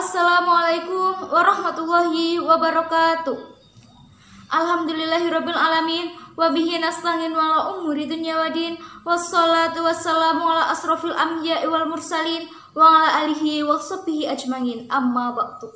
Assalamualaikum warahmatullahi wabarakatuh. Alhamdulillahirabbil alamin wa bihi nasta'in wa ala umuri dunya waddin wassalatu wassalamu ala asrofil anbiya'i wal mursalin wa ala alihi wa sahbihi ajmain. Amma ba'du.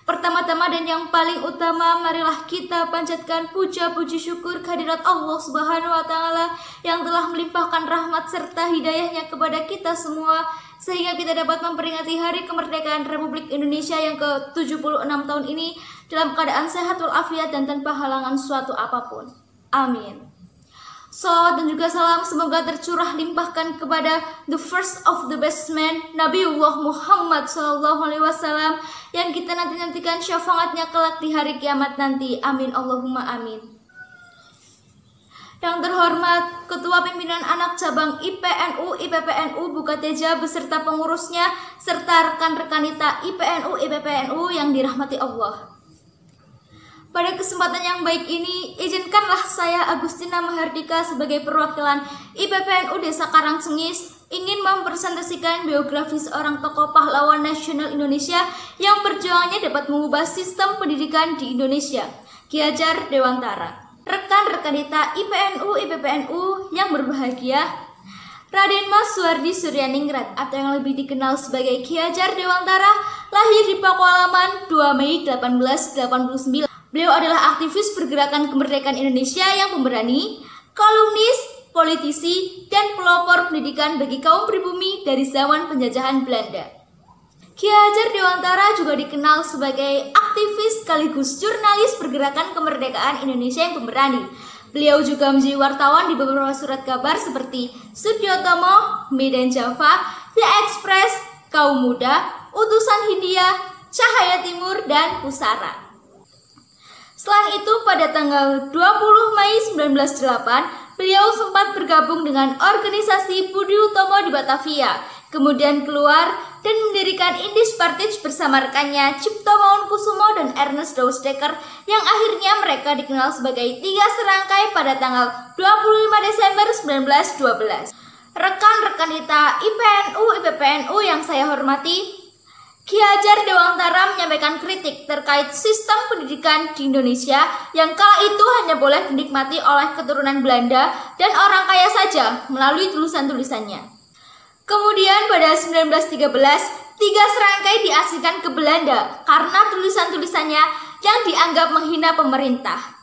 Pertama-tama dan yang paling utama, marilah kita panjatkan puja-puji syukur kehadirat Allah Subhanahu wa taala yang telah melimpahkan rahmat serta hidayahnya kepada kita semua sehingga kita dapat memperingati Hari Kemerdekaan Republik Indonesia yang ke-76 tahun ini dalam keadaan sehat walafiat dan tanpa halangan suatu apapun. Amin. Salawat dan juga salam semoga tercurah limpahkan kepada the first of the best man, Nabiullah Muhammad SAW, yang kita nantikan syafaatnya kelak di hari kiamat nanti. Amin Allahumma amin. Yang terhormat Ketua Pimpinan Anak Cabang IPNU, IPPNU Bukateja beserta pengurusnya serta rekan-rekan IPNU, IPPNU yang dirahmati Allah. Pada kesempatan yang baik ini, izinkanlah saya Agustina Mahardika sebagai perwakilan IPPNU Desa Karangcengis ingin mempresentasikan biografi seorang tokoh pahlawan nasional Indonesia yang perjuangannya dapat mengubah sistem pendidikan di Indonesia, Ki Hajar Dewantara. Rekan-rekan IPNU, IPPNU yang berbahagia, Raden Mas Suwardi Suryaningrat atau yang lebih dikenal sebagai Ki Hajar Dewantara lahir di Pakualaman 2 Mei 1889. Beliau adalah aktivis pergerakan kemerdekaan Indonesia yang pemberani, kolumnis, politisi, dan pelopor pendidikan bagi kaum pribumi dari zaman penjajahan Belanda. Ki Hajar Dewantara juga dikenal sebagai aktivis sekaligus jurnalis pergerakan kemerdekaan Indonesia yang pemberani. Beliau juga menjadi wartawan di beberapa surat kabar seperti Sudiotomo, Medan Java, The Express, Kaum Muda, Utusan Hindia, Cahaya Timur, dan Pusara. Selain itu, pada tanggal 20 Mei 1908, beliau sempat bergabung dengan organisasi Budi Utomo di Batavia, kemudian keluar dan mendirikan Indis Partij bersama rekannya Cipto Mangunkusumo dan Ernest Dousdekker yang akhirnya mereka dikenal sebagai Tiga Serangkai pada tanggal 25 Desember 1912. Rekan-rekan IPNU, IPPNU yang saya hormati, Ki Hajar Dewantara menyampaikan kritik terkait sistem pendidikan di Indonesia yang kala itu hanya boleh dinikmati oleh keturunan Belanda dan orang kaya saja melalui tulisan-tulisannya. Kemudian pada 1913, Tiga Serangkai diasingkan ke Belanda karena tulisan-tulisannya yang dianggap menghina pemerintah.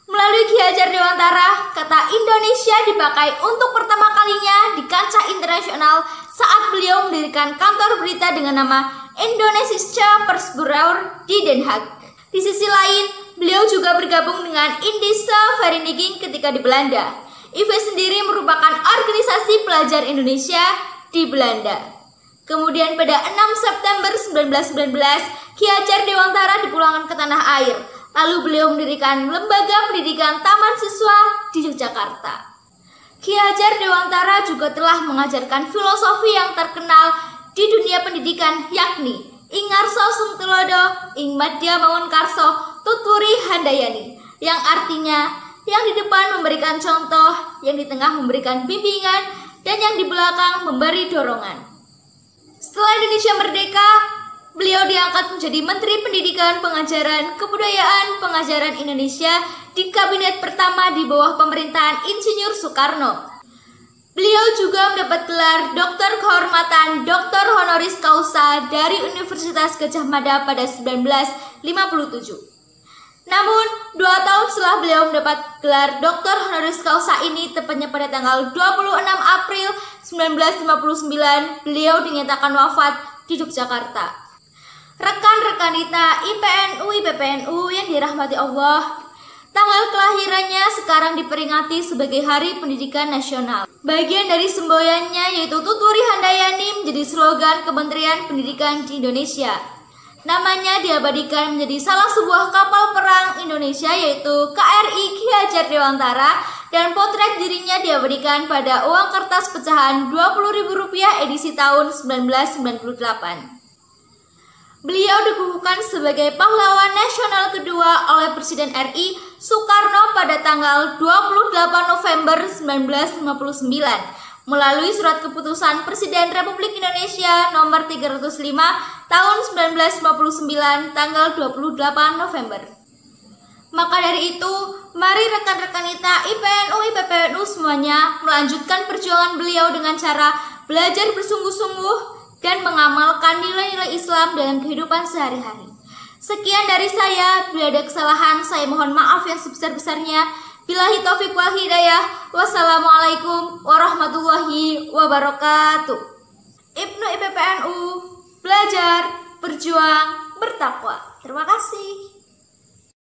Melalui Ki Hajar Dewantara, kata Indonesia dipakai untuk pertama kalinya di kancah internasional saat beliau mendirikan kantor berita dengan nama Indonesische Persbureau di Den Haag. Di sisi lain, beliau juga bergabung dengan Indische Vereniging ketika di Belanda. IV sendiri merupakan organisasi pelajar Indonesia di Belanda. Kemudian pada 6 September 1919, Ki Hajar Dewantara dipulangkan ke tanah air. Lalu beliau mendirikan lembaga pendidikan Taman Siswa di Yogyakarta. Ki Hajar Dewantara juga telah mengajarkan filosofi yang terkenal di dunia pendidikan, yakni Ing Ngarso Sungtulodo, Ing Madya Mangunkarso, Tuturi Handayani, yang artinya yang di depan memberikan contoh, yang di tengah memberikan bimbingan, dan yang di belakang memberi dorongan. Setelah Indonesia merdeka, beliau diangkat menjadi Menteri Pendidikan, Pengajaran, Kebudayaan, Pengajaran Indonesia di kabinet pertama di bawah pemerintahan Insinyur Soekarno. Beliau juga mendapat gelar Doktor Kehormatan Doktor Honoris Causa dari Universitas Gadjah Mada pada 1957. Namun, 2 tahun setelah beliau mendapat gelar Doktor Honoris Causa ini, tepatnya pada tanggal 26 April 1959, beliau dinyatakan wafat di Yogyakarta. Rekan-rekan IPNU, IPPNU yang dirahmati Allah, tanggal kelahirannya sekarang diperingati sebagai Hari Pendidikan Nasional. Bagian dari semboyannya yaitu Tuturi Handayani menjadi slogan Kementerian Pendidikan di Indonesia. Namanya diabadikan menjadi salah sebuah kapal perang Indonesia yaitu KRI Ki Hajar Dewantara, dan potret dirinya diabadikan pada uang kertas pecahan Rp20.000 edisi tahun 1998. Beliau dikukuhkan sebagai pahlawan nasional kedua oleh Presiden RI Soekarno pada tanggal 28 November 1959 melalui surat keputusan Presiden Republik Indonesia nomor 305 tahun 1959 tanggal 28 November. Maka dari itu, mari rekan-rekan kita IPNU, IPPNU semuanya melanjutkan perjuangan beliau dengan cara belajar bersungguh-sungguh dan mengamalkan nilai-nilai Islam dalam kehidupan sehari-hari. Sekian dari saya, bila ada kesalahan saya mohon maaf yang sebesar-besarnya. Billahi taufiq wal hidayah. Wassalamualaikum warahmatullahi wabarakatuh. IPNU, IPPNU, belajar, berjuang, bertakwa. Terima kasih.